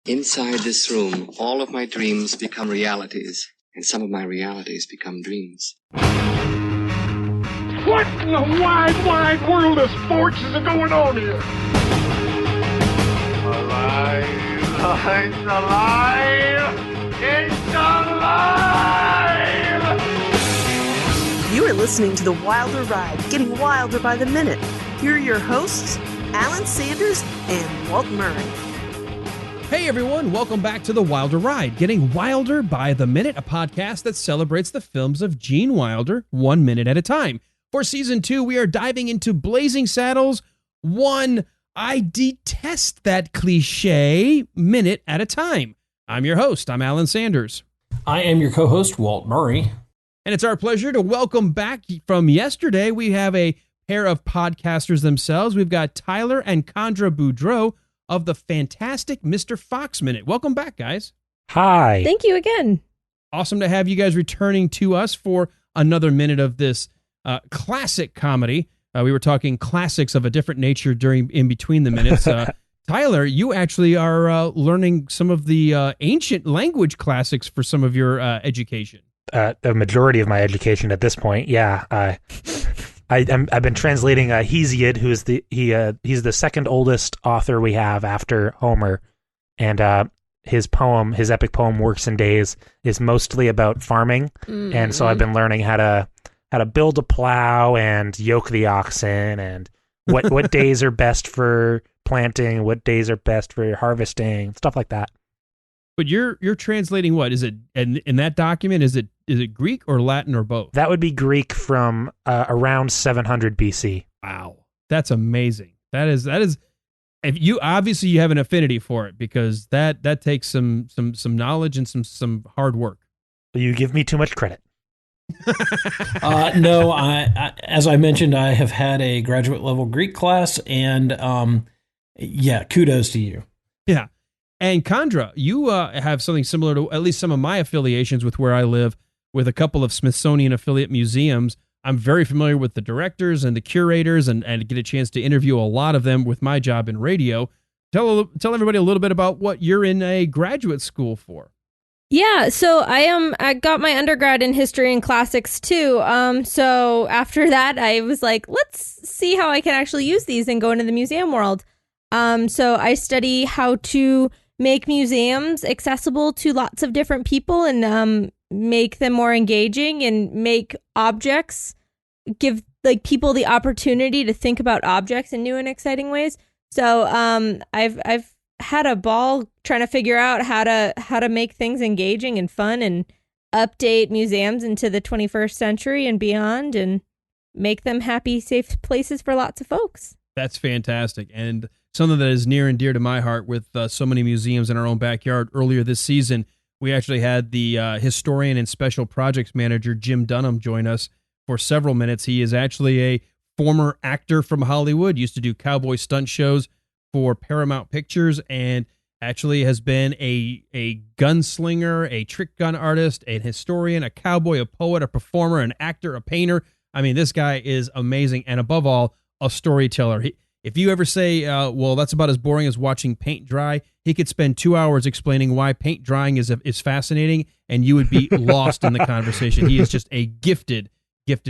Inside this room, all of my dreams become realities, and some of my realities become dreams. What in the wide, wide world of sports is going on here? Alive! It's alive! It's alive! You are listening to The Wilder Ride, getting wilder by the minute. Here are your hosts, Alan Sanders and Walt Murray. Hey everyone, welcome back to The Wilder Ride, getting wilder by the minute, a podcast that celebrates the films of Gene Wilder 1 minute at a time. For season 2, we are diving into Blazing Saddles, one, I detest that cliche, minute at a time. I'm your host, I'm Alan Sanders. I am your co-host, Walt Murray. And it's our pleasure to welcome back from yesterday. We have a pair of podcasters themselves. We've got Tyler and Chandra Boudreau of the fantastic Mr. Fox Minute. Welcome back, guys. Hi. Thank you again. Awesome to have you guys returning to us for another minute of this classic comedy. We were talking classics of a different nature in between the minutes. Tyler, you actually are learning some of the ancient language classics for some of your education. The majority of my education at this point, yeah. I've been translating Hesiod, who's he's the second oldest author we have after Homer, and his epic poem "Works and Days" is mostly about farming, and so I've been learning how to build a plow and yoke the oxen, and what days are best for planting, what days are best for harvesting, stuff like that. But you're translating what is it? And in that document, is it Greek or Latin or both? That would be Greek from around 700 BC. Wow, that's amazing. That is. If you obviously you have an affinity for it because that takes some knowledge and some hard work. You give me too much credit. No, I as I mentioned, I have had a graduate level Greek class, and yeah, kudos to you. Yeah. And Chandra, you have something similar to at least some of my affiliations with where I live, with a couple of Smithsonian affiliate museums. I'm very familiar with the directors and the curators and get a chance to interview a lot of them with my job in radio. Tell everybody a little bit about what you're in a graduate school for. Yeah, so I got my undergrad in history and classics too. So after that, I was like, let's see how I can actually use these and go into the museum world. So I study how to make museums accessible to lots of different people and make them more engaging and make objects, give like people the opportunity to think about objects in new and exciting ways. So I've had a ball trying to figure out how to make things engaging and fun and update museums into the 21st century and beyond and make them happy, safe places for lots of folks. That's fantastic. And something that is near and dear to my heart with so many museums in our own backyard. Earlier this season, we actually had the historian and special projects manager, Jim Dunham, join us for several minutes. He is actually a former actor from Hollywood, used to do cowboy stunt shows for Paramount Pictures, and actually has been a gunslinger, a trick gun artist, a historian, a cowboy, a poet, a performer, an actor, a painter. I mean, this guy is amazing, and above all, a storyteller. If you ever say, well, that's about as boring as watching paint dry, he could spend 2 hours explaining why paint drying is fascinating, and you would be lost in the conversation. He is just a gifted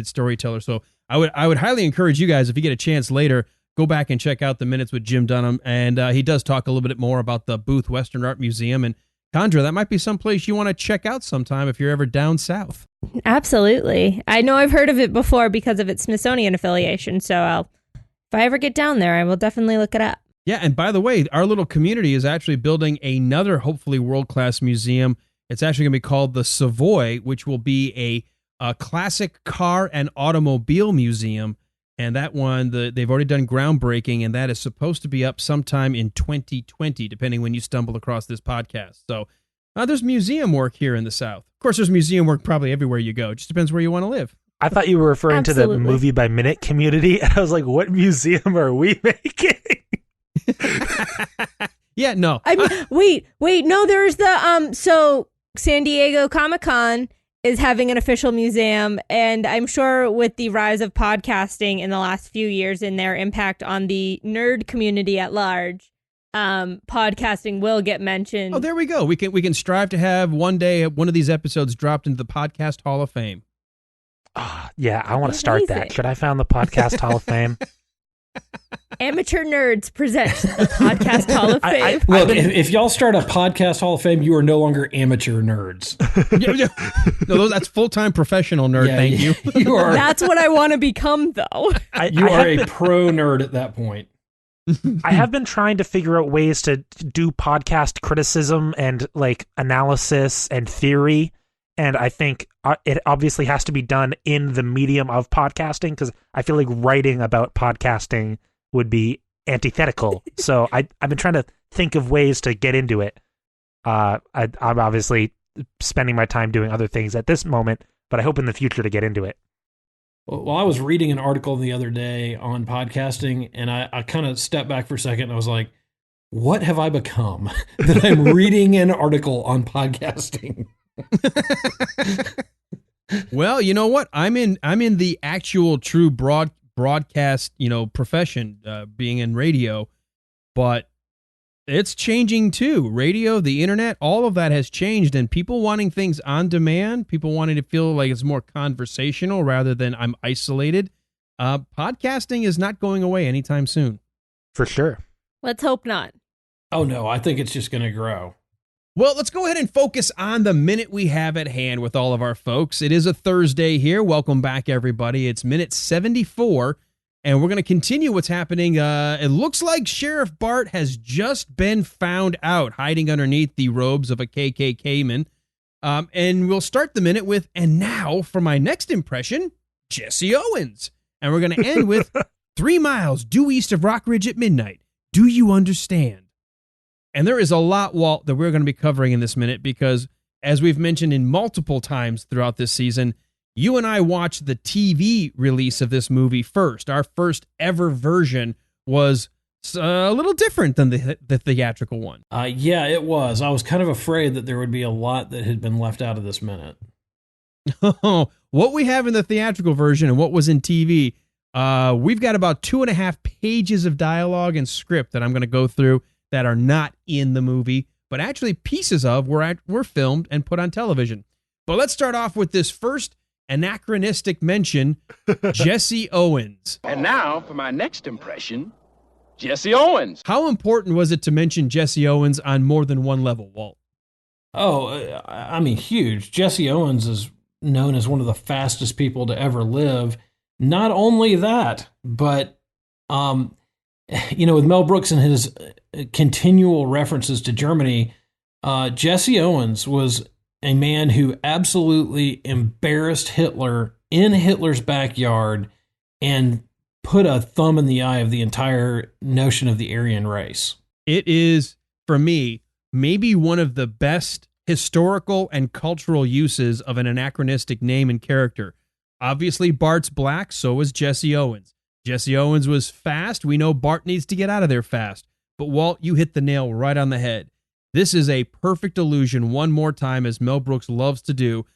storyteller. So I would highly encourage you guys, if you get a chance later, go back and check out the minutes with Jim Dunham. And he does talk a little bit more about the Booth Western Art Museum. And Chandra, that might be someplace you want to check out sometime if you're ever down south. Absolutely. I know I've heard of it before because of its Smithsonian affiliation. So if I ever get down there, I will definitely look it up. Yeah, and by the way, our little community is actually building another, hopefully, world-class museum. It's actually going to be called the Savoy, which will be a classic car and automobile museum. And that one, they've already done groundbreaking, and that is supposed to be up sometime in 2020, depending when you stumble across this podcast. So there's museum work here in the South. Of course, there's museum work probably everywhere you go. It just depends where you want to live. I thought you were referring to the movie by minute community, and I was like, what museum are we making? Yeah, no. I mean, wait, no, there's the, so San Diego Comic-Con is having an official museum, and I'm sure with the rise of podcasting in the last few years and their impact on the nerd community at large, podcasting will get mentioned. Oh, there we go. We can strive to have one day one of these episodes dropped into the Podcast Hall of Fame. Yeah, I want to start that. Should I found the Podcast Hall of Fame? Amateur Nerds presents the Podcast Hall of Fame. Look, if y'all start a Podcast Hall of Fame, you are no longer amateur nerds. No, that's full-time professional nerd. Thank you. You are. That's what I want to become, though. You are a pro nerd at that point. I have been trying to figure out ways to do podcast criticism and like analysis and theory. And I think it obviously has to be done in the medium of podcasting, because I feel like writing about podcasting would be antithetical. So I've been trying to think of ways to get into it. I'm obviously spending my time doing other things at this moment, but I hope in the future to get into it. Well, I was reading an article the other day on podcasting, and I kind of stepped back for a second, and I was like, what have I become that I'm reading an article on podcasting? Well, you know what? I'm in the actual true broadcast, profession, being in radio, but it's changing too. Radio, the internet, all of that has changed, and people wanting things on demand, people wanting to feel like it's more conversational rather than I'm isolated. Podcasting is not going away anytime soon. For sure. Let's hope not. Oh no, I think it's just going to grow. Well, let's go ahead and focus on the minute we have at hand with all of our folks. It is a Thursday here. Welcome back, everybody. It's minute 74, and we're going to continue what's happening. It looks like Sheriff Bart has just been found out, hiding underneath the robes of a KKK man. And we'll start the minute with, and now for my next impression, Jesse Owens. And we're going to end with 3 miles due east of Rock Ridge at midnight. Do you understand? And there is a lot, Walt, that we're going to be covering in this minute because, as we've mentioned in multiple times throughout this season, you and I watched the TV release of this movie first. Our first ever version was a little different than the theatrical one. Yeah, it was. I was kind of afraid that there would be a lot that had been left out of this minute. What we have in the theatrical version and what was in TV, we've got about 2.5 pages of dialogue and script that I'm going to go through that are not in the movie, but actually pieces of were filmed and put on television. But let's start off with this first anachronistic mention, Jesse Owens. And now for my next impression, Jesse Owens. How important was it to mention Jesse Owens on more than one level, Walt? Oh, I mean, huge. Jesse Owens is known as one of the fastest people to ever live. Not only that, but with Mel Brooks and his continual references to Germany, Jesse Owens was a man who absolutely embarrassed Hitler in Hitler's backyard and put a thumb in the eye of the entire notion of the Aryan race. It is, for me, maybe one of the best historical and cultural uses of an anachronistic name and character. Obviously, Bart's black, so was Jesse Owens. Jesse Owens was fast. We know Bart needs to get out of there fast. But Walt, you hit the nail right on the head. This is a perfect illusion one more time, as Mel Brooks loves to do,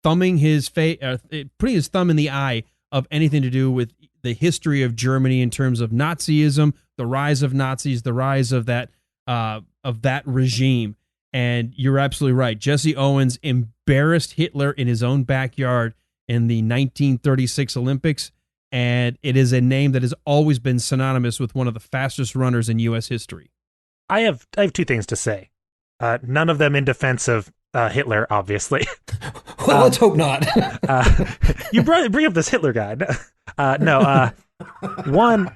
putting his thumb in the eye of anything to do with the history of Germany in terms of Nazism, the rise of Nazis, the rise of that regime. And you're absolutely right. Jesse Owens embarrassed Hitler in his own backyard in the 1936 Olympics. And it is a name that has always been synonymous with one of the fastest runners in U.S. history. I have 2 things to say. None of them in defense of Hitler, obviously. Well, let's hope not. You bring up this Hitler guy. No. One,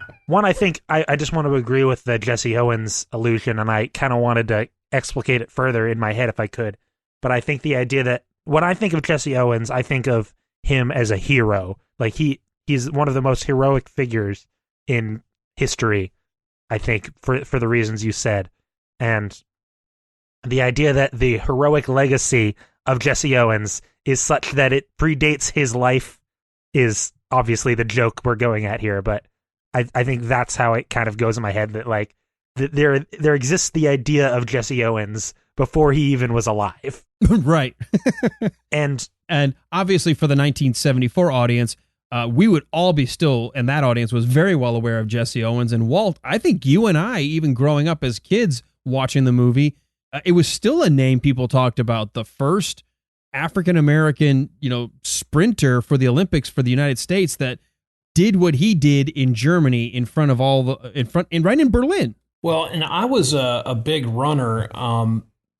I think I just want to agree with the Jesse Owens allusion, and I kind of wanted to explicate it further in my head if I could. But I think the idea that when I think of Jesse Owens, I think of him as a hero. Like he's one of the most heroic figures in history, I think, for the reasons you said. And the idea that the heroic legacy of Jesse Owens is such that it predates his life is obviously the joke we're going at here. But I think that's how it kind of goes in my head, that like there exists the idea of Jesse Owens before he even was alive. Right. And obviously for the 1974 audience, we would all be still, and that audience was very well aware of Jesse Owens. And Walt, I think you and I, even growing up as kids watching the movie, it was still a name people talked about. The first African-American, sprinter for the Olympics for the United States that did what he did in Germany in front of right in Berlin. Well, and I was a big runner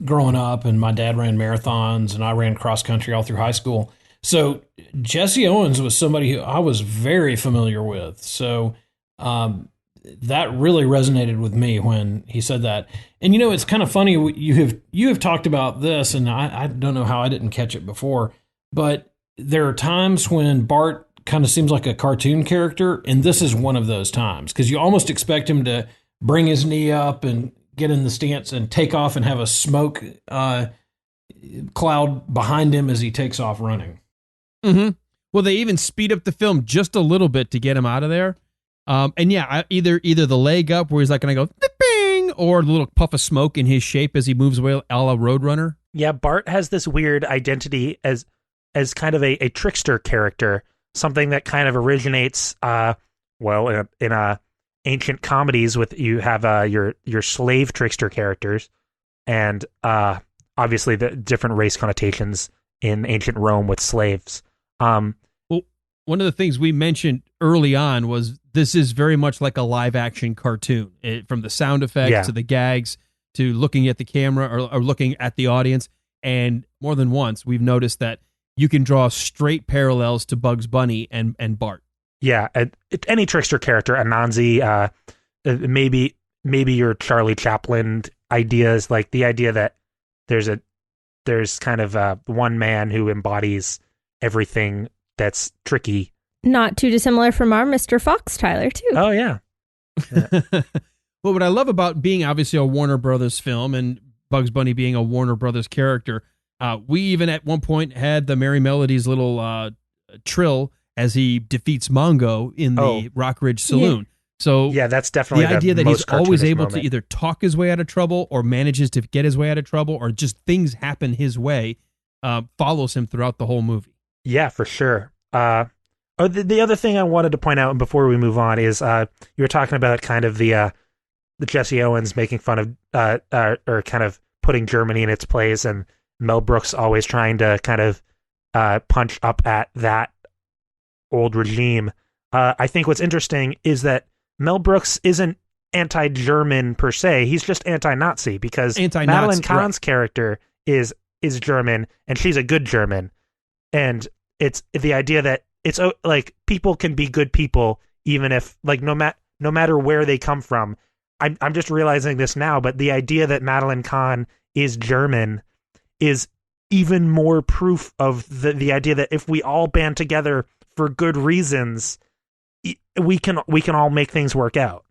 growing up, and my dad ran marathons, and I ran cross country all through high school. So Jesse Owens was somebody who I was very familiar with. So that really resonated with me when he said that. And it's kind of funny. You have talked about this, and I don't know how I didn't catch it before, but there are times when Bart kind of seems like a cartoon character, and this is one of those times because you almost expect him to bring his knee up and get in the stance and take off and have a smoke cloud behind him as he takes off running. Mm-hmm. Well, they even speed up the film just a little bit to get him out of there. And yeah, either the leg up where he's like going to go bing, or the little puff of smoke in his shape as he moves away, a la Roadrunner. Yeah, Bart has this weird identity as kind of a trickster character, something that kind of originates, in ancient comedies with you have your slave trickster characters, and obviously the different race connotations in ancient Rome with slaves. Well, one of the things we mentioned early on was this is very much like a live action cartoon, from the sound effects to the gags to looking at the camera or looking at the audience. And more than once, we've noticed that you can draw straight parallels to Bugs Bunny and Bart. Yeah, any trickster character, Anansi, maybe your Charlie Chaplin ideas, like the idea that there's kind of one man who embodies everything that's tricky. Not too dissimilar from our Mr. Fox, Tyler, too. Oh, yeah. Well, what I love about being obviously a Warner Brothers film and Bugs Bunny being a Warner Brothers character, we even at one point had the Merry Melodies little trill as he defeats Mongo in the Rock Ridge Saloon. Yeah. So yeah, that's definitely the idea that he's always able moment to either talk his way out of trouble or manages to get his way out of trouble or just things happen his way, follows him throughout the whole movie. Yeah, for sure. The other thing I wanted to point out before we move on is you were talking about kind of the Jesse Owens making fun of or kind of putting Germany in its place, and Mel Brooks always trying to kind of punch up at that old regime. I think what's interesting is that Mel Brooks isn't anti-German per se. He's just anti-Nazi because Madeline Kahn's character is German and she's a good German. And it's the idea that it's like people can be good people even if like no matter where they come from. I'm just realizing this now, but the idea that Madeline Kahn is German is even more proof of the idea that if we all band together for good reasons, we can all make things work out.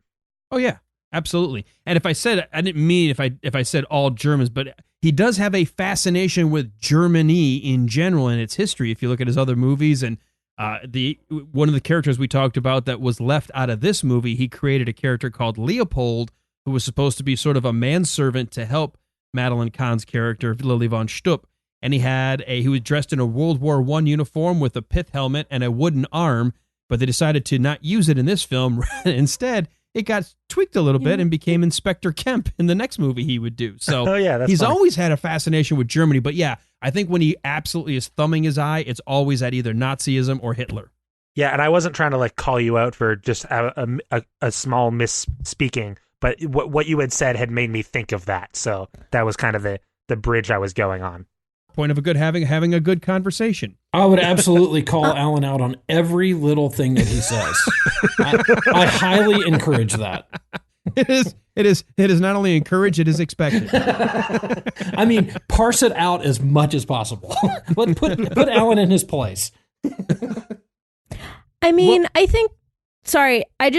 Oh yeah, absolutely. And if I said, I didn't mean if I said all Germans, but he does have a fascination with Germany in general and its history. If you look at his other movies, and one of the characters we talked about that was left out of this movie, he created a character called Leopold, who was supposed to be sort of a manservant to help Madeline Kahn's character, Lily von Stupp. And he was dressed in a World War I uniform with a pith helmet and a wooden arm, but they decided to not use it in this film. Instead, it got tweaked a little bit and became Inspector Kemp in the next movie he would do. So he's funny. Always had a fascination with Germany. But yeah, I think when he absolutely is thumbing his eye, it's always at either Nazism or Hitler. Yeah, and I wasn't trying to like call you out for just a small misspeaking, but what you had said had made me think of that. So that was kind of the bridge I was going on. Point of having a good conversation. I would absolutely call Alan out on every little thing that he says. I highly encourage that. It is not only encouraged, it is expected. I mean, parse it out as much as possible. Put Alan in his place. I mean, I think. Sorry, I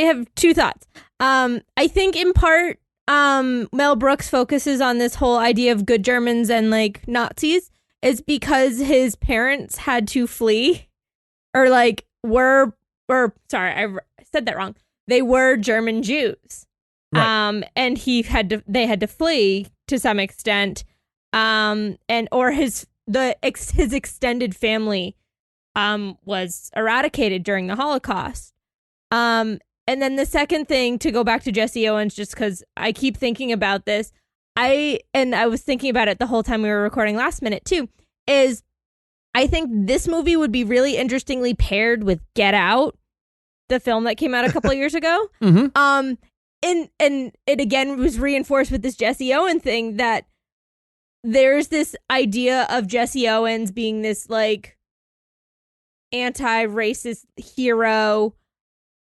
have two thoughts. I think in part, Mel Brooks focuses on this whole idea of good Germans and like Nazis is because his parents had to flee or like sorry, I said that wrong. They were German Jews. Right. And they had to flee to some extent. His extended family was eradicated during the Holocaust. And then the second thing, to go back to Jesse Owens, just because I keep thinking about this, I was thinking about it the whole time we were recording last minute too, is I think this movie would be really interestingly paired with Get Out, the film that came out a couple of years ago. Mm-hmm. And it again was reinforced with this Jesse Owens thing, that there's this idea of Jesse Owens being this like anti-racist hero.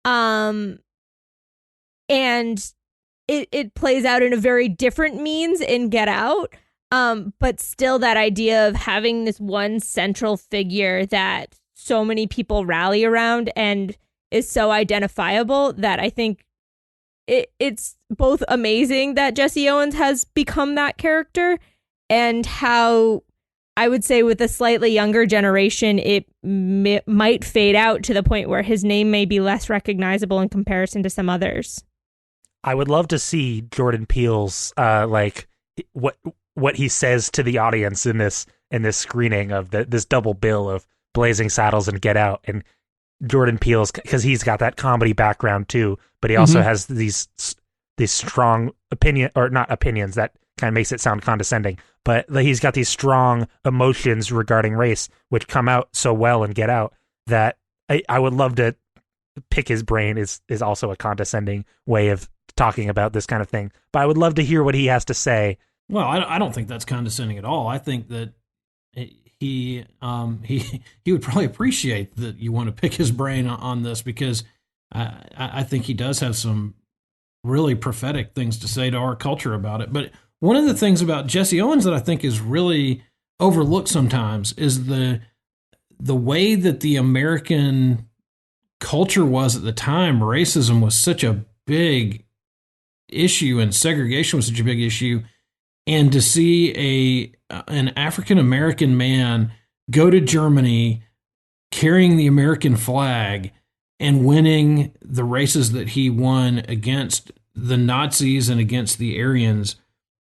And it plays out in a very different means in Get Out. But still that idea of having this one central figure that so many people rally around and is so identifiable, that I think it's both amazing that Jesse Owens has become that character, and how I would say with a slightly younger generation, it might fade out to the point where his name may be less recognizable in comparison to some others. I would love to see Jordan Peele's what he says to the audience in this screening of this double bill of Blazing Saddles and Get Out. And Jordan Peele's, because he's got that comedy background too, but he also has these strong not opinions, that kind of makes it sound condescending, but he's got these strong emotions regarding race, which come out so well in Get Out, that I would love to pick his brain. Is also a condescending way of talking about this kind of thing, but I would love to hear what he has to say. Well, I don't think that's condescending at all. I think that he would probably appreciate that you want to pick his brain on this, because I think he does have some really prophetic things to say to our culture about it. But one of the things about Jesse Owens that I think is really overlooked sometimes is the way that the American culture was at the time. Racism was such a big issue, and segregation was such a big issue. And to see an African American man go to Germany carrying the American flag and winning the races that he won against the Nazis and against the Aryans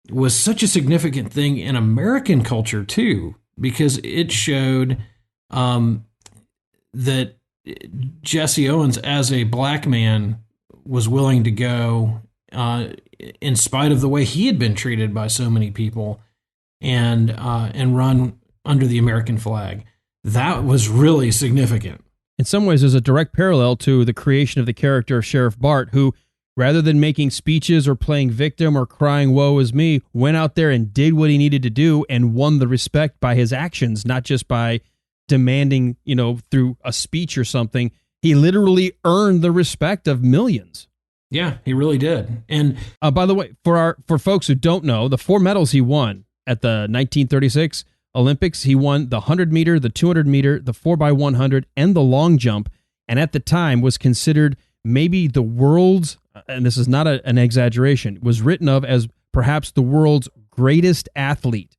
was such a significant thing in American culture too, because it showed that Jesse Owens, as a black man, was willing to go in spite of the way he had been treated by so many people, and run under the American flag. That was really significant. In some ways, there's a direct parallel to the creation of the character of Sheriff Bart, who, rather than making speeches or playing victim or crying woe is me, went out there and did what he needed to do and won the respect by his actions, not just by demanding, through a speech or something. He literally earned the respect of millions. Yeah, he really did. And by the way, for folks who don't know, the 4 medals he won at the 1936 Olympics, he won the 100 meter, the 200 meter, the 4x100, and the long jump. And at the time was considered maybe the world's, and this is not an exaggeration, was written of as perhaps the world's greatest athlete.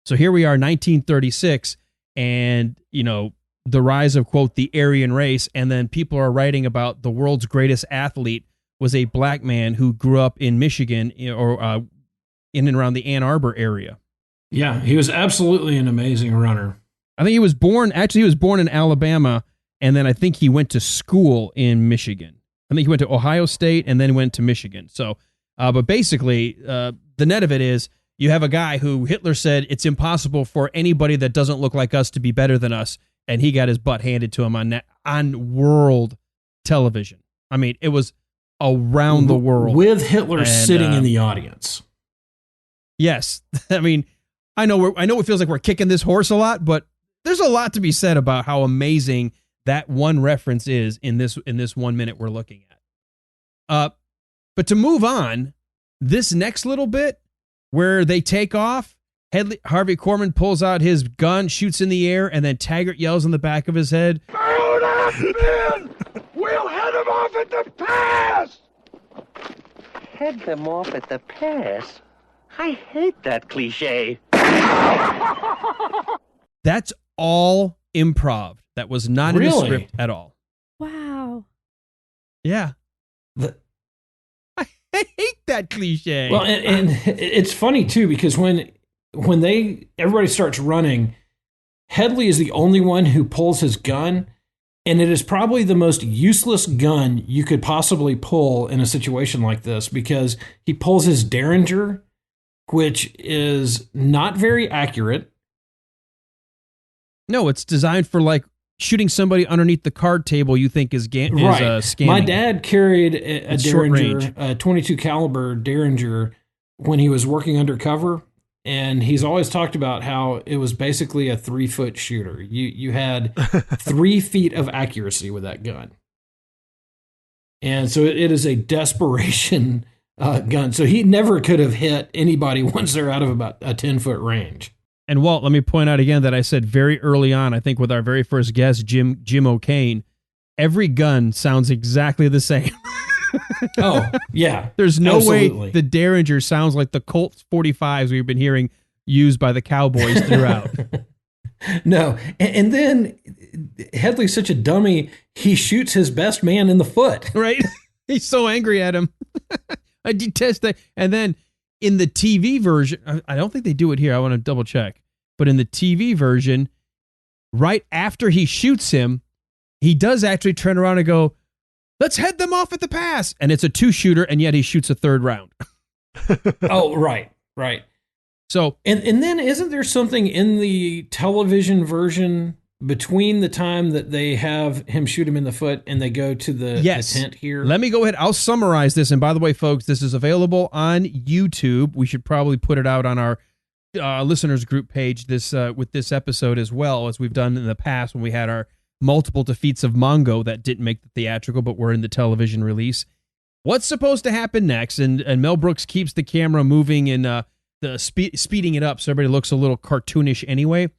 So here we are, 1936, and, the rise of, quote, the Aryan race. And then people are writing about the world's greatest athlete was a black man who grew up in Michigan or in and around the Ann Arbor area. Yeah, he was absolutely an amazing runner. I think he was born in Alabama, and then I think he went to school in Michigan. I think he went to Ohio State and then went to Michigan. So, but basically, the net of it is you have a guy who Hitler said it's impossible for anybody that doesn't look like us to be better than us, and he got his butt handed to him on world television. I mean, it was around the world. With Hitler sitting in the audience. Yes. I mean, I know it feels like we're kicking this horse a lot, but there's a lot to be said about how amazing that one reference is in this 1 minute we're looking at. But to move on, this next little bit where they take off, Harvey Korman pulls out his gun, shoots in the air, and then Taggart yells in the back of his head, "Throw that man! We'll head him off at the pass!" Head them off at the pass? I hate that cliche. That's all improv. That was not in the script at all. Wow. Yeah. I hate that cliche. Well, and it's funny too, because when everybody starts running, Hedley is the only one who pulls his gun, and it is probably the most useless gun you could possibly pull in a situation like this, because he pulls his Derringer, which is not very accurate. No, it's designed for like shooting somebody underneath the card table you think is scamming. My dad carried a Derringer, Derringer, a 22 caliber Derringer, when he was working undercover, and he's always talked about how it was basically a 3-foot shooter. You had 3 feet of accuracy with that gun, and so it is a desperation gun. So he never could have hit anybody once they're out of about a 10-foot range. And Walt, let me point out again that I said very early on, I think with our very first guest, Jim O'Kane, every gun sounds exactly the same. Oh, yeah. There's no absolutely. way the Derringer sounds like the Colt 45s we've been hearing used by the Cowboys throughout. No. And then Hedley's such a dummy, he shoots his best man in the foot. Right? He's so angry at him. I detest that. And then in the TV version, I don't think they do it here. I want to double check. But in the TV version, right after he shoots him, he does actually turn around and go, "Let's head them off at the pass." And it's a 2-shooter, and yet he shoots a 3rd round. Oh, right. So, and then isn't there something in the television version between the time that they have him shoot him in the foot and they go to the tent here? Let me go ahead. I'll summarize this. And by the way, folks, this is available on YouTube. We should probably put it out on our listeners group page with this episode as well, as we've done in the past when we had our multiple defeats of Mongo that didn't make the theatrical but were in the television release. What's supposed to happen next? And Mel Brooks keeps the camera moving and speeding it up so everybody looks a little cartoonish anyway.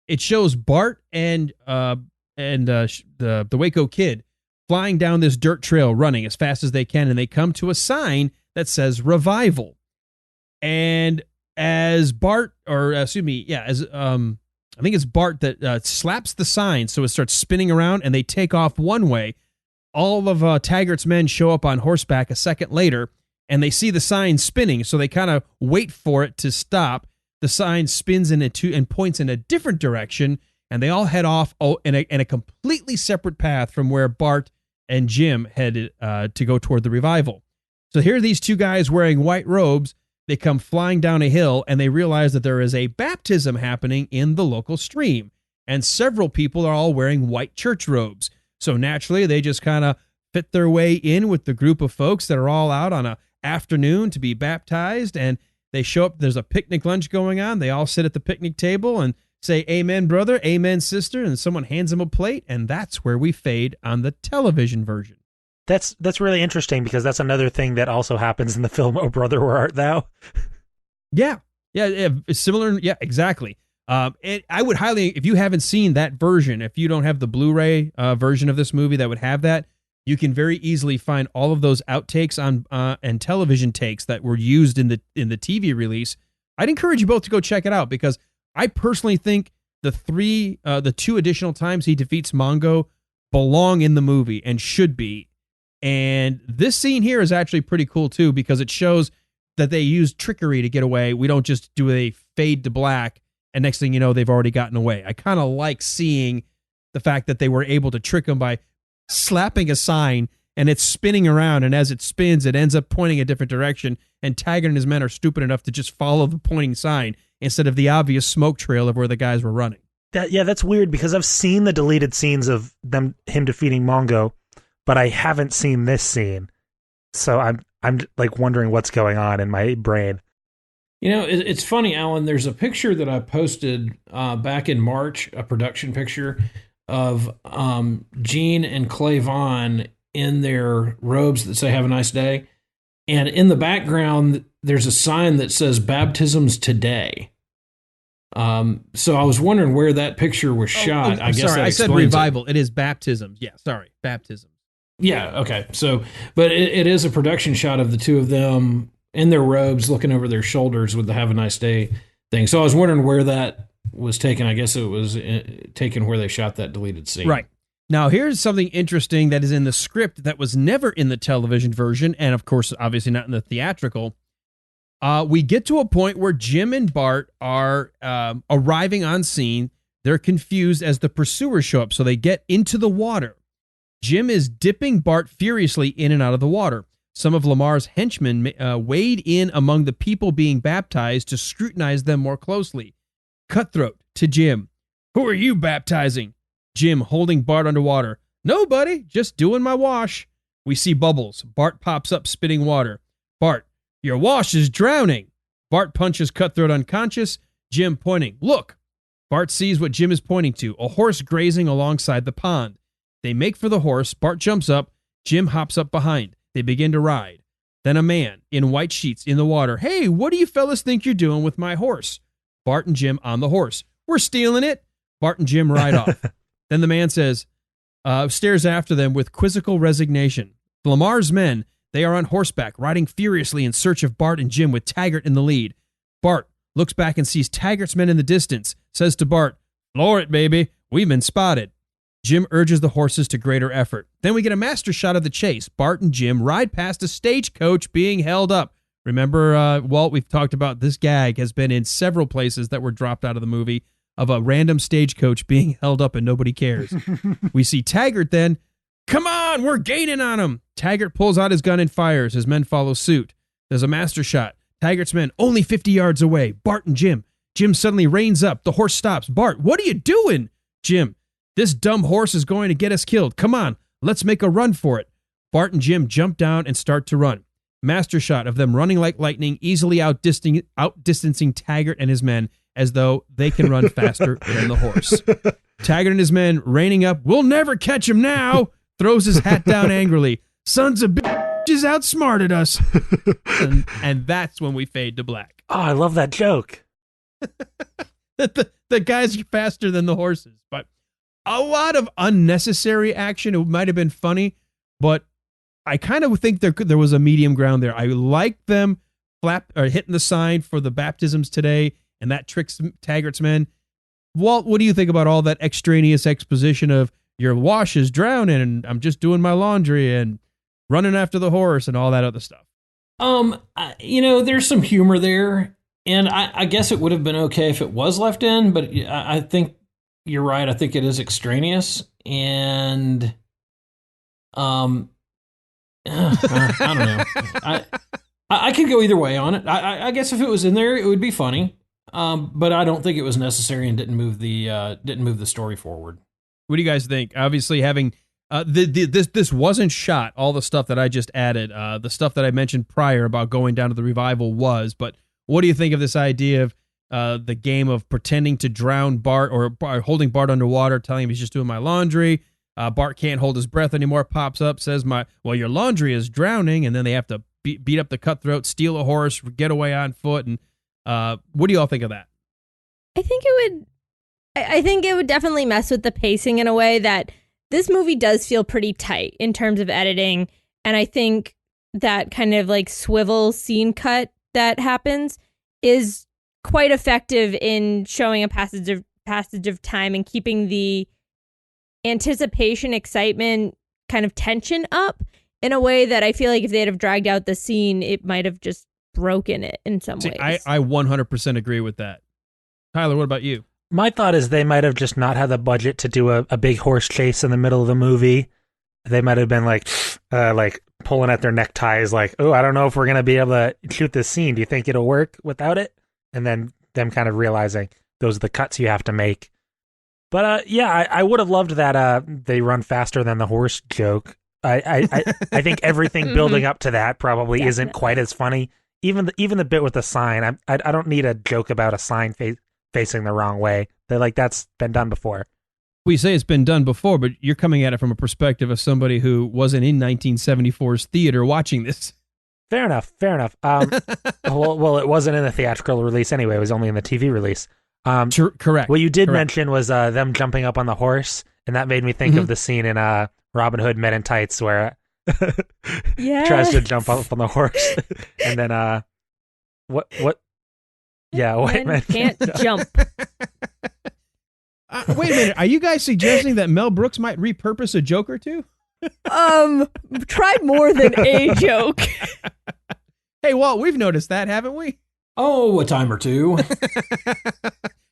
It shows Bart and the Waco Kid flying down this dirt trail running as fast as they can, and they come to a sign that says Revival. And as Bart, I think it's Bart that slaps the sign so it starts spinning around and they take off one way. All of Taggart's men show up on horseback a second later and they see the sign spinning, so they kind of wait for it to stop. The sign spins and points in a different direction, and they all head off in a completely separate path from where Bart and Jim headed to go toward the Revival. So here are these two guys wearing white robes. They come flying down a hill, and they realize that there is a baptism happening in the local stream, and several people are all wearing white church robes. So naturally, they just kind of fit their way in with the group of folks that are all out on an afternoon to be baptized, and they show up. There's a picnic lunch going on. They all sit at the picnic table and say, "Amen, brother. Amen, sister." And someone hands them a plate, and that's where we fade on the television version. That's really interesting because that's another thing that also happens in the film "Oh Brother, Where Art Thou?" Yeah, it's similar. Yeah, exactly. And I would highly, if you haven't seen that version, if you don't have the Blu-ray version of this movie that would have that, you can very easily find all of those outtakes on and television takes that were used in the TV release. I'd encourage you both to go check it out because I personally think the 2 additional times he defeats Mongo belong in the movie and should be. And this scene here is actually pretty cool too because it shows that they use trickery to get away. We don't just do a fade to black and next thing you know they've already gotten away. I kind of like seeing the fact that they were able to trick them by slapping a sign and it's spinning around, and as it spins it ends up pointing a different direction, and Taggart and his men are stupid enough to just follow the pointing sign instead of the obvious smoke trail of where the guys were running. That's weird because I've seen the deleted scenes of him defeating Mongo, but I haven't seen this scene. So I'm like wondering what's going on in my brain. You know, it's funny, Alan, there's a picture that I posted back in March, a production picture of Gene and Clay Vaughn in their robes that say "Have a nice day." And in the background, there's a sign that says "Baptisms Today." So I was wondering where that picture was shot. I guess sorry, I said Revival. It is baptisms. Yeah, sorry, baptisms. Yeah, okay. So, but it is a production shot of the two of them in their robes looking over their shoulders with the "Have a nice day" thing. So I was wondering where that was taken. I guess it was taken where they shot that deleted scene. Right. Now, here's something interesting that is in the script that was never in the television version, and of course, obviously not in the theatrical. We get to a point where Jim and Bart are arriving on scene. They're confused as the pursuers show up, so they get into the water. Jim is dipping Bart furiously in and out of the water. Some of Lamar's henchmen wade in among the people being baptized to scrutinize them more closely. Cutthroat to Jim. Who are you baptizing? Jim holding Bart underwater. Nobody, just doing my wash. We see bubbles. Bart pops up spitting water. Bart, your wash is drowning. Bart punches Cutthroat unconscious. Jim pointing. Look. Bart sees what Jim is pointing to, a horse grazing alongside the pond. They make for the horse. Bart jumps up. Jim hops up behind. They begin to ride. Then a man in white sheets in the water. Hey, what do you fellas think you're doing with my horse? Bart and Jim on the horse. We're stealing it. Bart and Jim ride off. Then the man says, stares after them with quizzical resignation. Lamar's men, they are on horseback, riding furiously in search of Bart and Jim with Taggart in the lead. Bart looks back and sees Taggart's men in the distance, says to Bart, floor it, baby. We've been spotted. Jim urges the horses to greater effort. Then we get a master shot of the chase. Bart and Jim ride past a stagecoach being held up. Remember, Walt, we've talked about this gag has been in several places that were dropped out of the movie of a random stagecoach being held up and nobody cares. We see Taggart then. Come on, we're gaining on him. Taggart pulls out his gun and fires. His men follow suit. There's a master shot. Taggart's men only 50 yards away. Bart and Jim. Jim suddenly reins up. The horse stops. Bart, what are you doing? Jim, this dumb horse is going to get us killed. Come on, let's make a run for it. Bart and Jim jump down and start to run. Master shot of them running like lightning, easily outdistancing Taggart and his men as though they can run faster than the horse. Taggart and his men reining up. We'll never catch him now. Throws his hat down angrily. Sons of bitches outsmarted us. And that's when we fade to black. Oh, I love that joke. The guys are faster than the horses, but a lot of unnecessary action. It might have been funny, but I kind of think there was a medium ground there. I like them hitting the sign for the baptisms today, and that tricks Taggart's men. Walt, what do you think about all that extraneous exposition of your wash is drowning and I'm just doing my laundry and running after the horse and all that other stuff? There's some humor there, and I guess it would have been okay if it was left in, but I think you're right. I think it is extraneous, and I don't know. I could go either way on it. I guess if it was in there, it would be funny, but I don't think it was necessary and didn't move the story forward. What do you guys think? Obviously, having this wasn't shot. All the stuff that I just added, the stuff that I mentioned prior about going down to the revival was. But what do you think of this idea of the game of pretending to drown Bart or holding Bart underwater, telling him he's just doing my laundry? Bart can't hold his breath anymore. Pops up, says, your laundry is drowning," and then they have to beat up the cutthroat, steal a horse, get away on foot. And what do you all think of that? I think it would definitely mess with the pacing in a way that this movie does feel pretty tight in terms of editing. And I think that kind of like swivel scene cut that happens is quite effective in showing a passage of time and keeping the anticipation, excitement, kind of tension up in a way that I feel like if they'd have dragged out the scene, it might have just broken it in some ways. I 100% agree with that. Tyler, what about you? My thought is they might have just not had the budget to do a big horse chase in the middle of the movie. They might have been like pulling at their neckties, like, "Oh, I don't know if we're going to be able to shoot this scene. Do you think it'll work without it?" And then them kind of realizing those are the cuts you have to make. But I would have loved that they run faster than the horse joke. I think everything building up to that probably isn't quite as funny. Even the bit with the sign, I don't need a joke about a sign facing the wrong way. That's been done before. We say it's been done before, but you're coming at it from a perspective of somebody who wasn't in 1974's theater watching this. Fair enough. Well, it wasn't in the theatrical release anyway. It was only in the TV release. Correct. What you did mention was them jumping up on the horse, and that made me think of the scene in Robin Hood Men in Tights where tries to jump up on the horse, and then what? Yeah, white men can't jump. Wait a minute. Are you guys suggesting that Mel Brooks might repurpose a joke or two? Tried more than a joke. Hey, Walt, we've noticed that, haven't we? Oh, a time or two.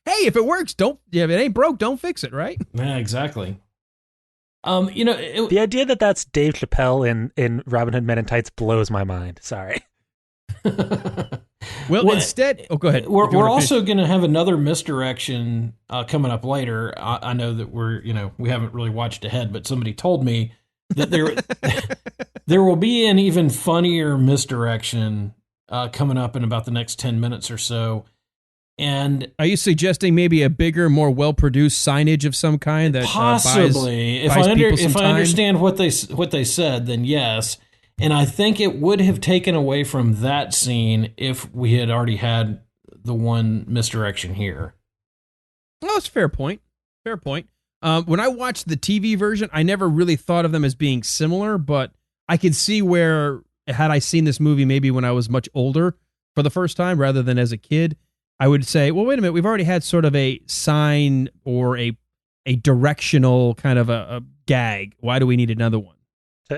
Hey, if it works, if it ain't broke, don't fix it, right? Yeah, exactly. The idea that that's Dave Chappelle in Robin Hood Men in Tights blows my mind. Sorry. Well, instead, go ahead. We're also going to have another misdirection coming up later. I know that we haven't really watched ahead, but somebody told me that there will be an even funnier misdirection coming up in about the next 10 minutes or so. And are you suggesting maybe a bigger, more well-produced signage of some kind that possibly, buys if I understand what they said, then yes. And I think it would have taken away from that scene if we had already had the one misdirection here. Well, that's a fair point. Fair point. When I watched the TV version, I never really thought of them as being similar, but I could see where, had I seen this movie maybe when I was much older for the first time rather than as a kid, I would say, well, wait a minute, we've already had sort of a sign or a directional kind of a gag. Why do we need another one?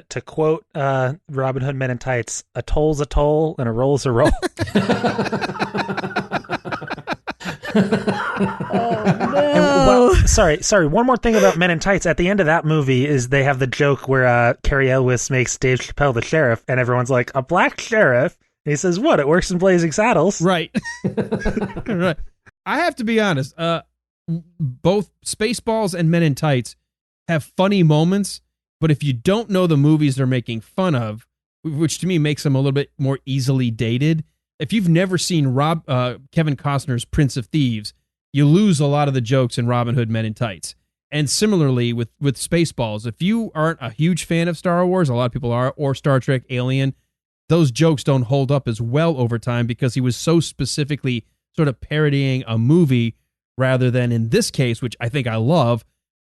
To quote Robin Hood Men in Tights, a toll's a toll and a roll's a roll. Oh, no. Sorry. One more thing about Men in Tights. At the end of that movie is they have the joke where Cary Elwes makes Dave Chappelle the sheriff, and everyone's like, a black sheriff? And he says, what? It works in Blazing Saddles. Right. Right. I have to be honest. Both Spaceballs and Men in Tights have funny moments, but if you don't know the movies they're making fun of, which to me makes them a little bit more easily dated, if you've never seen Kevin Costner's Prince of Thieves, you lose a lot of the jokes in Robin Hood Men in Tights. And similarly with Spaceballs, if you aren't a huge fan of Star Wars, a lot of people are, or Star Trek, Alien, those jokes don't hold up as well over time because he was so specifically sort of parodying a movie rather than, in this case, which I think I love,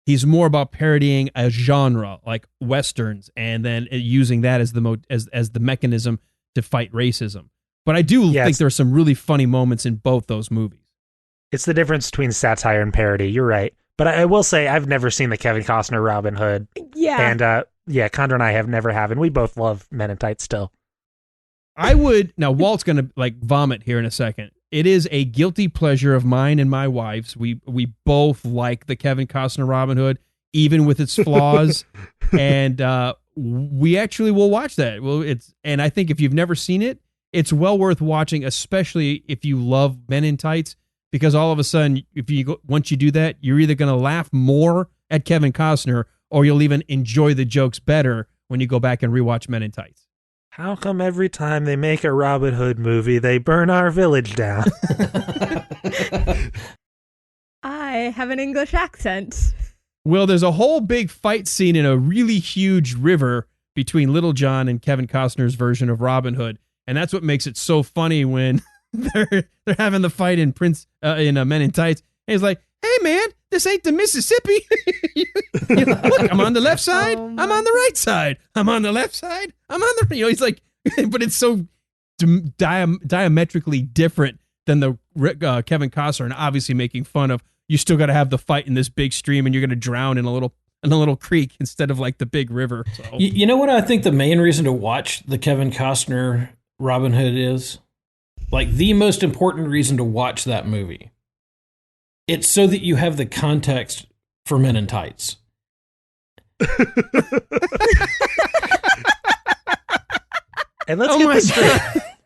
he's more about parodying a genre like Westerns and then using that as the mechanism to fight racism. But I do think there are some really funny moments in both those movies. It's the difference between satire and parody. You're right. But I will say I've never seen the Kevin Costner Robin Hood. Yeah. And Chandra and I have never have, and we both love Men in Tights still. Now Walt's going to vomit here in a second. It is a guilty pleasure of mine and my wife's. We both like the Kevin Costner Robin Hood, even with its flaws. And we actually will watch that. And I think if you've never seen it, it's well worth watching, especially if you love Men in Tights, because all of a sudden, once you do that, you're either going to laugh more at Kevin Costner or you'll even enjoy the jokes better when you go back and rewatch Men in Tights. How come every time they make a Robin Hood movie, they burn our village down? I have an English accent. Well, there's a whole big fight scene in a really huge river between Little John and Kevin Costner's version of Robin Hood. And that's what makes it so funny when they're having the fight in Men in Tights. And he's like, hey, man, this ain't the Mississippi. Look, I'm on the left side. I'm on the right side. I'm on the left side. I'm on the, he's like, but it's so diametrically different than the Kevin Costner, and obviously making fun of, you still got to have the fight in this big stream and you're going to drown in a little creek instead of like the big river. So. You know what I think the main reason to watch the Kevin Costner Robin Hood is? Like the most important reason to watch that movie. It's so that you have the context for Men in Tights. And let's get this straight.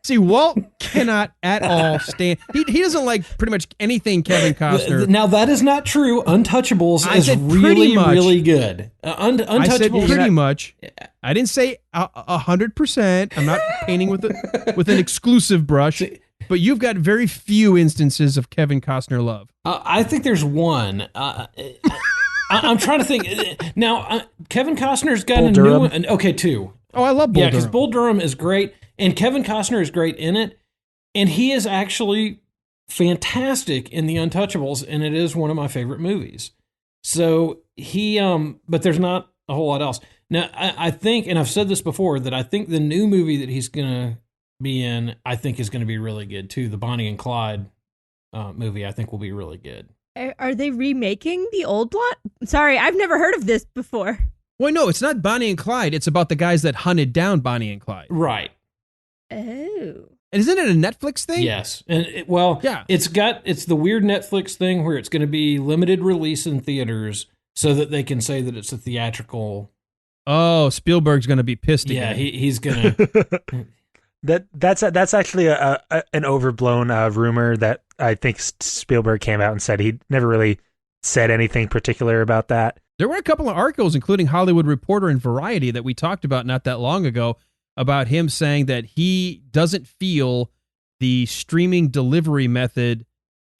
See, Walt cannot at all stand. He doesn't like pretty much anything Kevin Costner. Now that is not true. Untouchables is really, really good. Untouchables. I said pretty much. I didn't say 100%. I'm not painting with an exclusive brush. But you've got very few instances of Kevin Costner love. I think there's one. I'm trying to think. Now, Kevin Costner's got a new one. Okay, two. Oh, I love Bull Durham. Yeah, because Bull Durham is great, and Kevin Costner is great in it, and he is actually fantastic in The Untouchables, and it is one of my favorite movies. So but there's not a whole lot else. Now, I think, and I've said this before, that I think the new movie that he's going to be in, I think is going to be really good too. The Bonnie and Clyde movie, I think will be really good. Are they remaking the old one? Sorry, I've never heard of this before. Well, no, it's not Bonnie and Clyde. It's about the guys that hunted down Bonnie and Clyde. Right. Oh. And isn't it a Netflix thing? Yes. And yeah. It's the weird Netflix thing where it's going to be limited release in theaters so that they can say that it's a theatrical. Oh, Spielberg's going to be pissed again. Yeah, he's going to. That's actually an overblown rumor that I think Spielberg came out and said. He never really said anything particular about that. There were a couple of articles, including Hollywood Reporter and Variety, that we talked about not that long ago, about him saying that he doesn't feel the streaming delivery method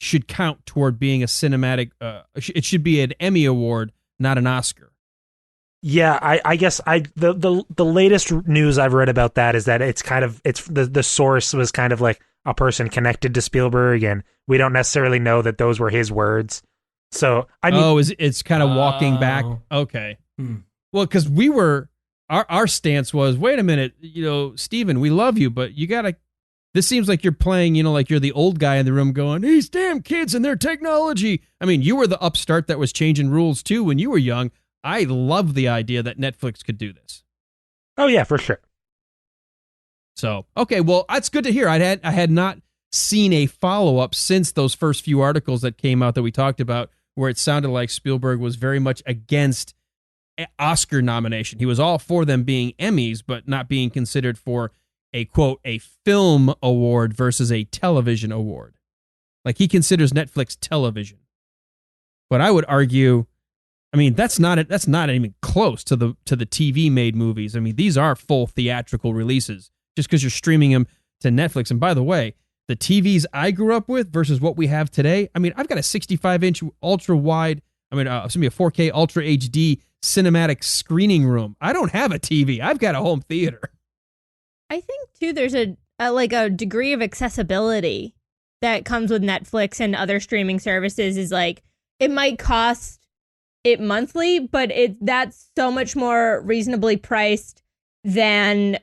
should count toward being a cinematic. It should be an Emmy Award, not an Oscar. Yeah, I guess the latest news I've read about that is that it's the source was kind of like a person connected to Spielberg, and we don't necessarily know that those were his words. So I mean, it's kind of walking back. Okay, well, because we were our stance was, wait a minute, Steven, we love you, but you gotta. This seems like you're playing, like you're the old guy in the room going, these damn kids and their technology. I mean, you were the upstart that was changing rules too when you were young. I love the idea that Netflix could do this. Oh yeah, for sure. So, okay, well, that's good to hear. I had not seen a follow-up since those first few articles that came out that we talked about, where it sounded like Spielberg was very much against Oscar nomination. He was all for them being Emmys, but not being considered for a, quote, a film award versus a television award. Like, he considers Netflix television. But I would argue, I mean, that's not even close to the TV made movies. I mean, these are full theatrical releases just because you're streaming them to Netflix. And by the way, the TVs I grew up with versus what we have today. I mean, I've got a 65-inch ultra wide. I mean, a 4K ultra HD cinematic screening room. I don't have a TV. I've got a home theater. I think too, there's a degree of accessibility that comes with Netflix and other streaming services. Is like, it might cost it monthly, but that's so much more reasonably priced than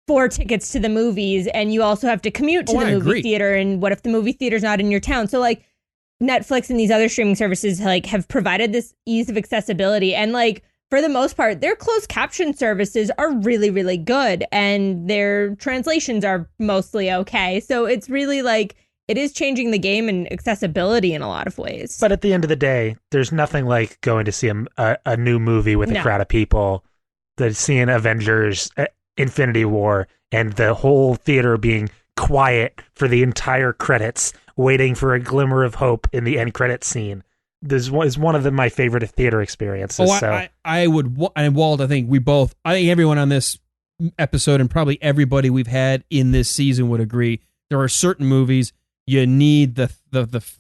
4 tickets to the movies, and you also have to commute to the movie theater, and what if the movie theater's not in your town? So like, Netflix and these other streaming services like have provided this ease of accessibility, and like, for the most part, their closed caption services are really, really good, and their translations are mostly okay. So it's really like, it is changing the game and accessibility in a lot of ways. But at the end of the day, there's nothing like going to see a new movie with a crowd of people, seeing Avengers Infinity War and the whole theater being quiet for the entire credits, waiting for a glimmer of hope in the end credits scene. This is one of my favorite theater experiences. I would, and Walt, I think everyone on this episode and probably everybody we've had in this season would agree. There are certain movies you need the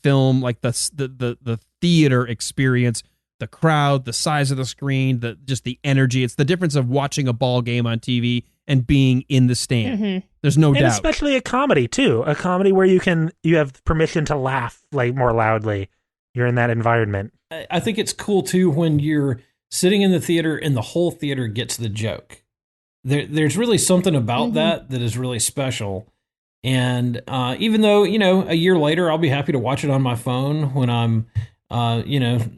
film, like the theater experience, the crowd, the size of the screen, just the energy. It's the difference of watching a ball game on TV and being in the stand. Mm-hmm. There's no doubt. Especially a comedy too, a comedy where you have permission to laugh like more loudly. You're in that environment. I think it's cool too when you're sitting in the theater and the whole theater gets the joke. There's really something about that is really special. And even though, a year later, I'll be happy to watch it on my phone when I'm,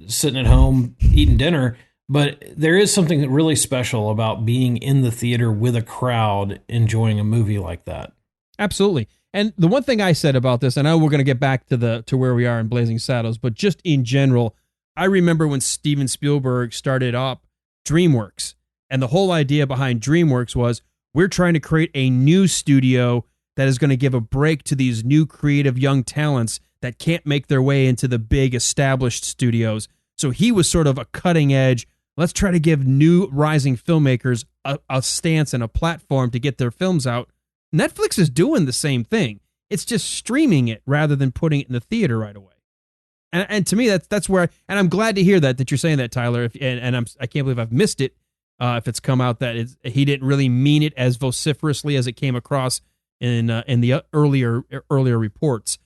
sitting at home eating dinner. But there is something really special about being in the theater with a crowd enjoying a movie like that. Absolutely. And the one thing I said about this, and I know we're going to get back to where we are in Blazing Saddles, but just in general, I remember when Steven Spielberg started up DreamWorks, and the whole idea behind DreamWorks was, we're trying to create a new studio that is going to give a break to these new creative young talents that can't make their way into the big established studios. So he was sort of a cutting edge. Let's try to give new rising filmmakers a stance and a platform to get their films out. Netflix is doing the same thing. It's just streaming it rather than putting it in the theater right away. And to me, that's where, and I'm glad to hear that you're saying that, Tyler. I can't believe I've missed it. If it's come out that he didn't really mean it as vociferously as it came across in the earlier reports.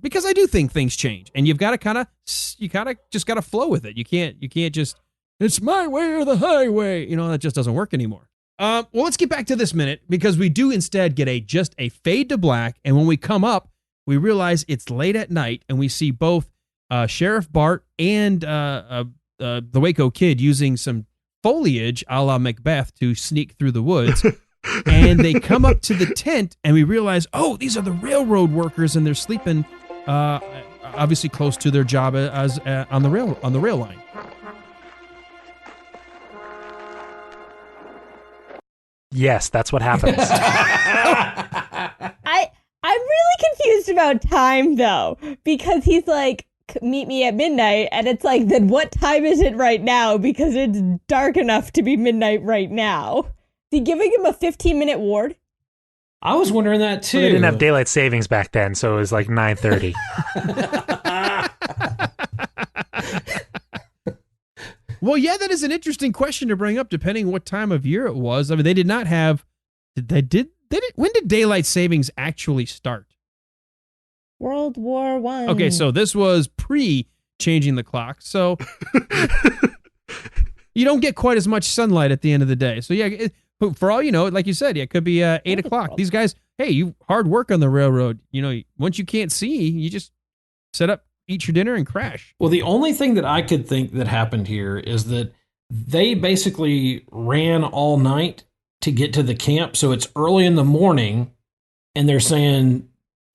Because I do think things change, and you just got to flow with it. You can't just, it's my way or the highway. That just doesn't work anymore. Well, let's get back to this minute, because we do instead get just a fade to black, and when we come up, we realize it's late at night, and we see both Sheriff Bart and the Waco Kid using some foliage a la Macbeth to sneak through the woods. And they come up to the tent, and we realize, oh, these are the railroad workers, and they're sleeping, obviously close to their job as on the rail line. Yes, that's what happens. I'm really confused about time though, because he's like, meet me at midnight, and it's like, then what time is it right now? Because it's dark enough to be midnight right now. Is he giving him a 15-minute ward? I was wondering that too. Well, they didn't have daylight savings back then, so it was like 9:30. Well, yeah, that is an interesting question to bring up, depending what time of year it was. I mean, they did not have. When did daylight savings actually start? World War I. Okay, so this was pre-changing the clock, so you don't get quite as much sunlight at the end of the day. So yeah, for all you know, like you said, it could be 8 o'clock. These guys, hey, you hard work on the railroad. You know, once you can't see, you just set up, eat your dinner, and crash. Well, the only thing that I could think that happened here is that they basically ran all night to get to the camp. So it's early in the morning, and they're saying,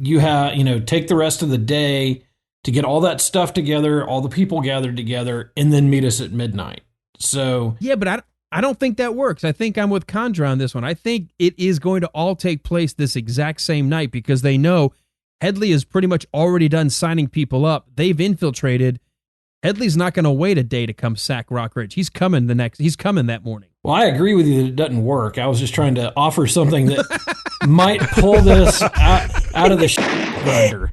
take the rest of the day to get all that stuff together, all the people gathered together, and then meet us at midnight. So yeah, but I don't think that works. I think I'm with Chandra on this one. I think it is going to all take place this exact same night, because they know Hedley is pretty much already done signing people up. They've infiltrated. Hedley's not going to wait a day to come sack Rockridge. He's coming that morning. Well, I agree with you that it doesn't work. I was just trying to offer something that might pull this out of the grinder.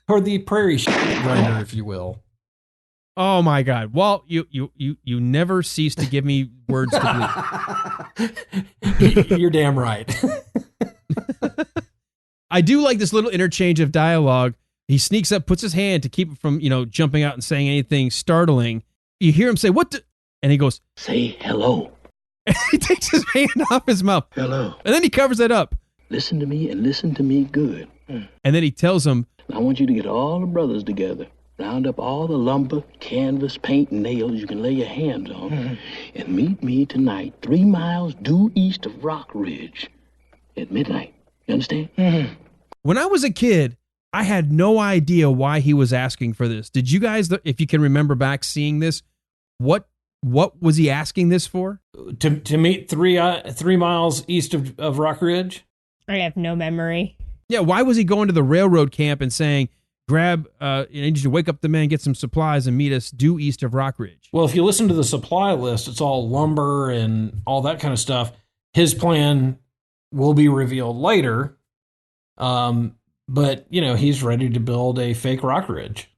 Or the prairie grinder, if you will. Oh my God. Well, you never cease to give me words to believe. You're damn right. I do like this little interchange of dialogue. He sneaks up, puts his hand to keep it from, jumping out and saying anything startling. You hear him say, and he goes, say hello. He takes his hand off his mouth. Hello. And then he covers it up. Listen to me, and listen to me good. And then he tells him, I want you to get all the brothers together. Round up all the lumber, canvas, paint, and nails you can lay your hands on. And meet me tonight 3 miles due east of Rock Ridge at midnight. You understand? When I was a kid, I had no idea why he was asking for this. Did you guys, if you can remember back seeing this, what was he asking this for? To meet 3 miles east of Rock Ridge? I have no memory. Yeah, why was he going to the railroad camp and saying, grab, I need you to wake up the men, get some supplies, and meet us due east of Rock Ridge? Well, if you listen to the supply list, it's all lumber and all that kind of stuff. His plan will be revealed later. But, he's ready to build a fake Rock Ridge.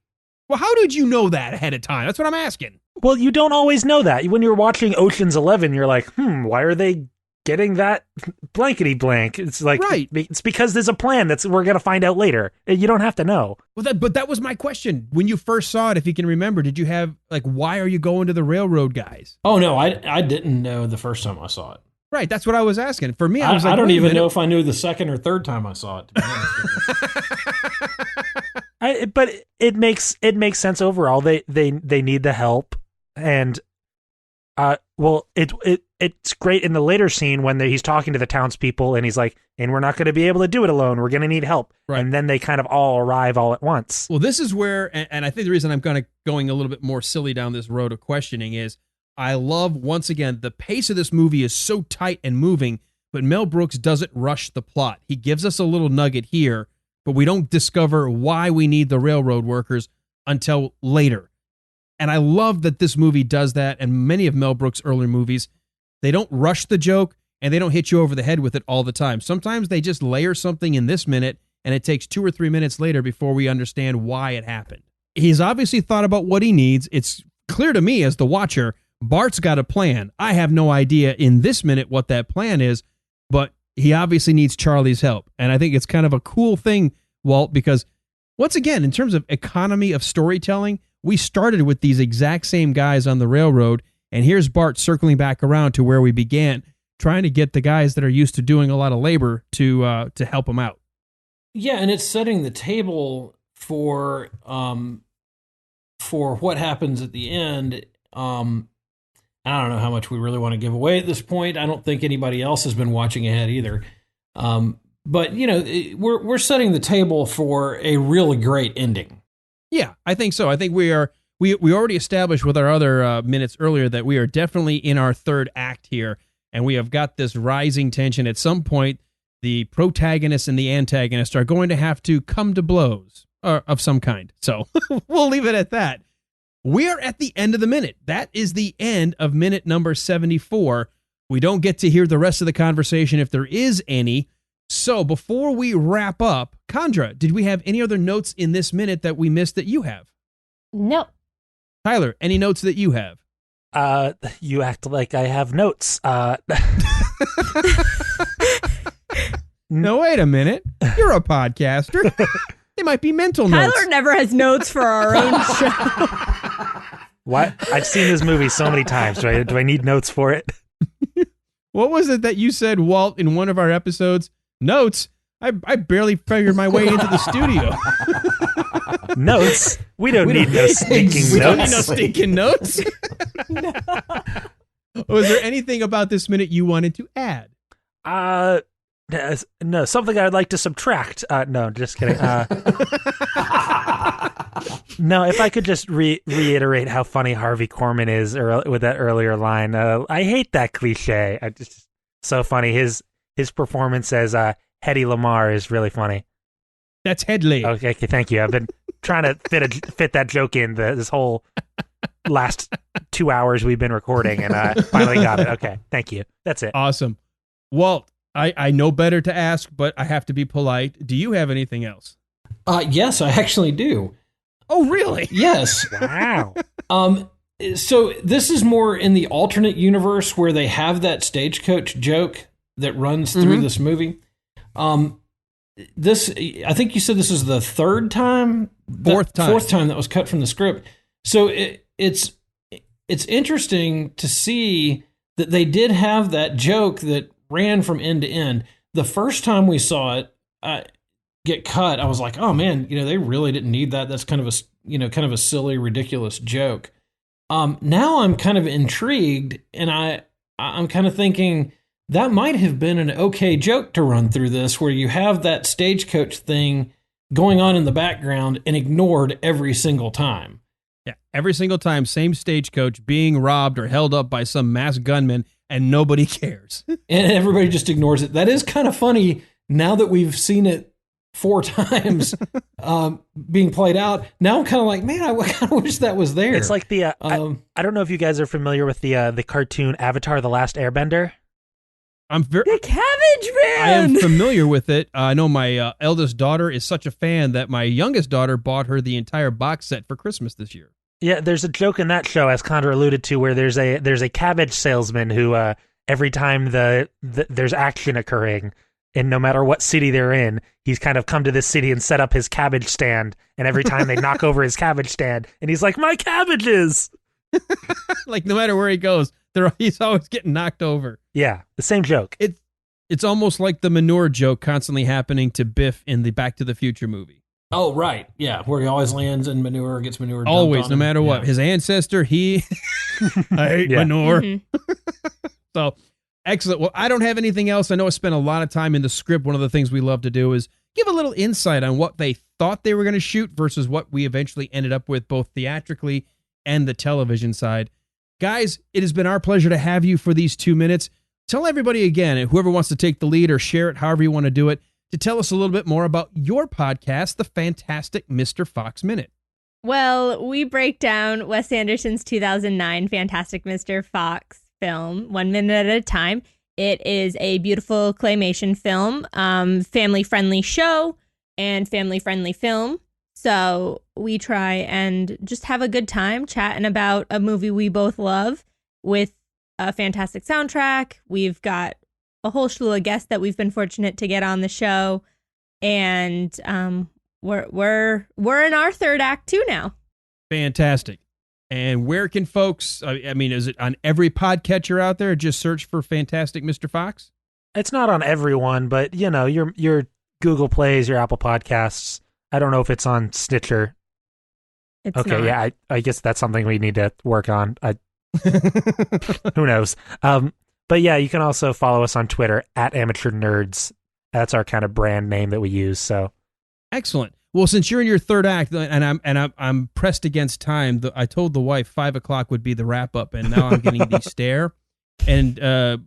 Well, how did you know that ahead of time? That's what I'm asking. Well, you don't always know that. When you're watching Ocean's 11, you're like, why are they getting that blankety blank? It's like, right. It's because there's a plan we're going to find out later. You don't have to know. Well, but that was my question. When you first saw it, if you can remember, did you have, why are you going to the railroad guys? Oh, no, I didn't know the first time I saw it. Right, that's what I was asking. For me, I was like, I don't even know if I knew the second or third time I saw it, to be honest with you. But it makes sense overall. They need the help, and it's great in the later scene when he's talking to the townspeople, and he's like, and we're not going to be able to do it alone. We're going to need help, right. And then they kind of all arrive all at once. Well, this is where, and I think the reason I'm kind of going a little bit more silly down this road of questioning is, I love, once again, the pace of this movie is so tight and moving, but Mel Brooks doesn't rush the plot. He gives us a little nugget here, but we don't discover why we need the railroad workers until later. And I love that this movie does that, and many of Mel Brooks' earlier movies, they don't rush the joke, and they don't hit you over the head with it all the time. Sometimes they just layer something in this minute, and it takes 2 or 3 minutes later before we understand why it happened. He's obviously thought about what he needs. It's clear to me as the watcher, Bart's got a plan. I have no idea in this minute what that plan is, but he obviously needs Charlie's help. And I think it's kind of a cool thing, Walt, because once again, in terms of economy of storytelling, we started with these exact same guys on the railroad, and here's Bart circling back around to where we began, trying to get the guys that are used to doing a lot of labor to help him out. Yeah, and it's setting the table for what happens at the end. I don't know how much we really want to give away at this point. I don't think anybody else has been watching ahead either. But we're setting the table for a really great ending. Yeah, I think so. I think we already established with our other minutes earlier that we are definitely in our third act here, and we have got this rising tension. At some point, the protagonist and the antagonist are going to have to come to blows of some kind. So we'll leave it at that. We are at the end of the minute. That is the end of minute number 74. We don't get to hear the rest of the conversation if there is any. So before we wrap up, Chandra, did we have any other notes in this minute that we missed that you have? No. Tyler, any notes that you have? You act like I have notes. No, wait a minute. You're a podcaster. They might be mental notes. Tyler never has notes for our own show. What? I've seen this movie so many times. Do I need notes for it? What was it that you said, Walt, in one of our episodes? Notes? I barely figured my way into the studio. Notes? We don't need no stinking notes. We don't need no stinking notes. No. Was there anything about this minute you wanted to add? No, something I'd like to subtract. No, just kidding. No, if I could just reiterate how funny Harvey Korman is with that earlier line. I hate that cliche. Just so funny. His performance as Hedy Lamarr is really funny. That's Hedley. Okay, thank you. I've been trying to fit that joke in this whole last 2 hours we've been recording, and I finally got it. Okay, thank you. That's it. Awesome. Walt, I know better to ask, but I have to be polite. Do you have anything else? Yes, I actually do. Oh, really? Yes. Wow. So this is more in the alternate universe where they have that stagecoach joke that runs through this movie. This, I think you said this is the third time? Fourth time that was cut from the script. So it's interesting to see that they did have that joke that ran from end to end. The first time we saw it get cut, I was like, oh man, they really didn't need that. That's kind of a silly, ridiculous joke. Now I'm kind of intrigued, and I'm kind of thinking that might have been an okay joke to run through this, where you have that stagecoach thing going on in the background and ignored every single time. Yeah, every single time, same stagecoach being robbed or held up by some masked gunman, and nobody cares. And everybody just ignores it. That is kind of funny now that we've seen it 4 times being played out. Now I'm kind of like, man, I kind of wish that was there. It's like the I don't know if you guys are familiar with the cartoon Avatar: The Last Airbender. The Cabbage Man. I am familiar with it. I know my eldest daughter is such a fan that my youngest daughter bought her the entire box set for Christmas this year. Yeah, there's a joke in that show, as Chandra alluded to, where there's a cabbage salesman who every time there's action occurring, and no matter what city they're in, he's kind of come to this city and set up his cabbage stand, and every time they knock over his cabbage stand, and he's like, my cabbages! Like, no matter where he goes, he's always getting knocked over. Yeah, the same joke. It's almost like the manure joke constantly happening to Biff in the Back to the Future movie. Oh, right. Yeah, where he always lands in manure, gets manure dumped always, on no him. matter what. Yeah. His ancestor, I hate manure. Mm-hmm. So, excellent. Well, I don't have anything else. I know I spent a lot of time in the script. One of the things we love to do is give a little insight on what they thought they were going to shoot versus what we eventually ended up with, both theatrically and the television side. Guys, it has been our pleasure to have you for these 2 minutes. Tell everybody again, and whoever wants to take the lead or share it, however you want to do it, to tell us a little bit more about your podcast, The Fantastic Mr. Fox Minute. Well, we break down Wes Anderson's 2009 Fantastic Mr. Fox film 1 minute at a time. It is a beautiful claymation film, family-friendly show, and family-friendly film. So we try and just have a good time chatting about a movie we both love with a fantastic soundtrack. We've got a whole slew of guests that we've been fortunate to get on the show, and we're in our third act too now. Fantastic. And where can folks? I mean, is it on every podcatcher out there? Just search for Fantastic Mr. Fox. It's not on everyone, but your Google Plays, your Apple Podcasts. I don't know if it's on Stitcher. It's okay, not. yeah, I guess that's something we need to work on. Who knows? But yeah, you can also follow us on Twitter at Amateur Nerds. That's our kind of brand name that we use. So excellent. Well, since you're in your third act, and I'm pressed against time, I told the wife 5 o'clock would be the wrap up, and now I'm getting the stare, and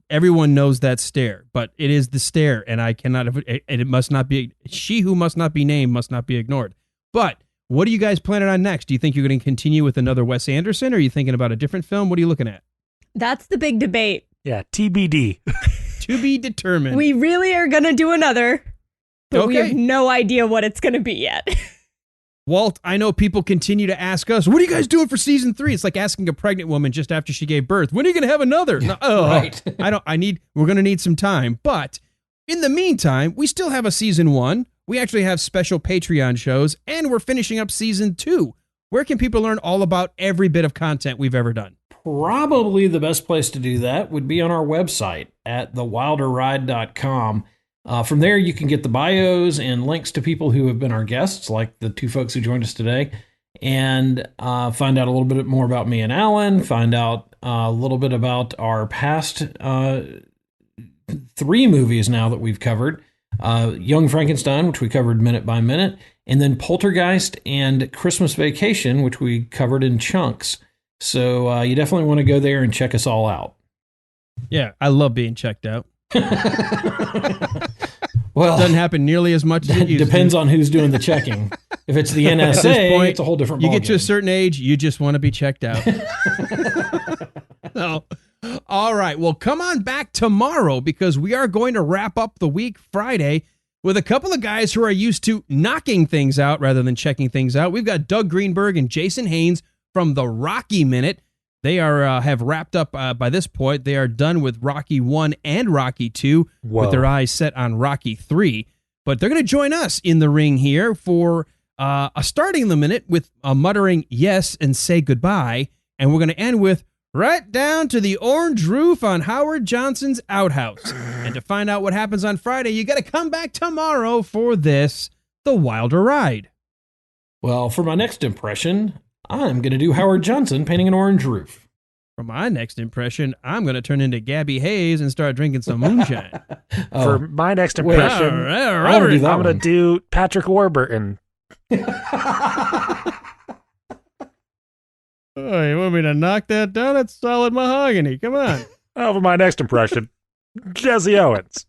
everyone knows that stare, but it is the stare, and I cannot. And it must not be. She who must not be named must not be ignored. But what are you guys planning on next? Do you think you're going to continue with another Wes Anderson, or are you thinking about a different film? What are you looking at? That's the big debate. Yeah, TBD. To be determined. We really are going to do another, but we Okay. have no idea what it's going to be yet. Walt, I know people continue to ask us, what are you guys doing for season 3? It's like asking a pregnant woman just after she gave birth, when are you going to have another? No, Right. we're going to need some time. But in the meantime, we still have a season 1. We actually have special Patreon shows, and we're finishing up season 2. Where can people learn all about every bit of content we've ever done? Probably the best place to do that would be on our website at thewilderride.com. From there, you can get the bios and links to people who have been our guests, like the 2 folks who joined us today, and find out a little bit more about me and Alan, find out a little bit about our past 3 movies now that we've covered. Young Frankenstein, which we covered minute by minute, and then Poltergeist and Christmas Vacation, which we covered in chunks. So you definitely want to go there and check us all out. Yeah, I love being checked out. Well, Doesn't happen nearly as much as it used depends to. on who's doing the checking. If it's the At this NSA, point, it's a whole different You ballgame. get to a certain age, you just want to be checked out. So, all right. Well, come on back tomorrow because we are going to wrap up the week Friday with a couple of guys who are used to knocking things out rather than checking things out. We've got Doug Greenberg and Jason Haynes from the Rocky Minute. They are have wrapped up by this point. They are done with Rocky 1 and Rocky 2 with their eyes set on Rocky 3. But they're going to join us in the ring here for starting the minute with a muttering yes and say goodbye. And we're going to end with right down to the orange roof on Howard Johnson's outhouse. And to find out what happens on Friday, you got to come back tomorrow for this, The Wilder Ride. Well, for my next impression, I'm going to do Howard Johnson painting an orange roof. For my next impression, I'm going to turn into Gabby Hayes and start drinking some moonshine. For my next impression, I wanna do that I'm going one. to do Patrick Warburton. Oh, you want me to knock that down? That's solid mahogany. Come on. Oh, for my next impression, Jesse Owens.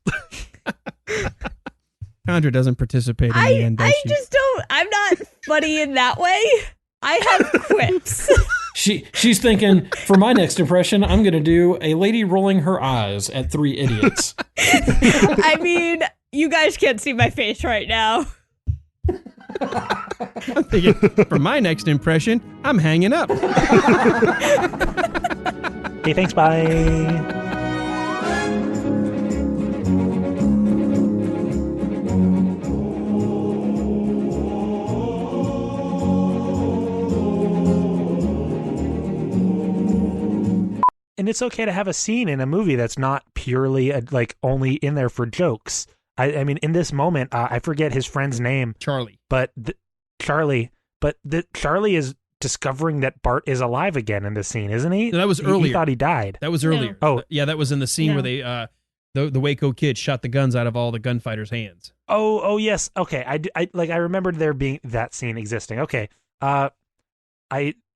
Chandra doesn't participate in the end, does I she? just don't. I'm not funny in that way. I have quips. She's thinking, for my next impression, I'm going to do a lady rolling her eyes at 3 idiots. I mean, you guys can't see my face right now. I'm thinking, for my next impression, I'm hanging up. Okay, thanks, bye. And it's okay to have a scene in a movie that's not purely like only in there for jokes. I mean, in this moment, I forget his friend's name, Charlie. but Charlie is discovering that Bart is alive again in this scene, isn't he? No, that was He earlier. thought he died. That was earlier. Oh. Yeah, that was in the scene where they, the Waco kid shot the guns out of all the gunfighters' hands. Oh yes. Okay. I remembered there being that scene existing. Okay. I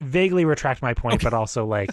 vaguely retract my point, but also like.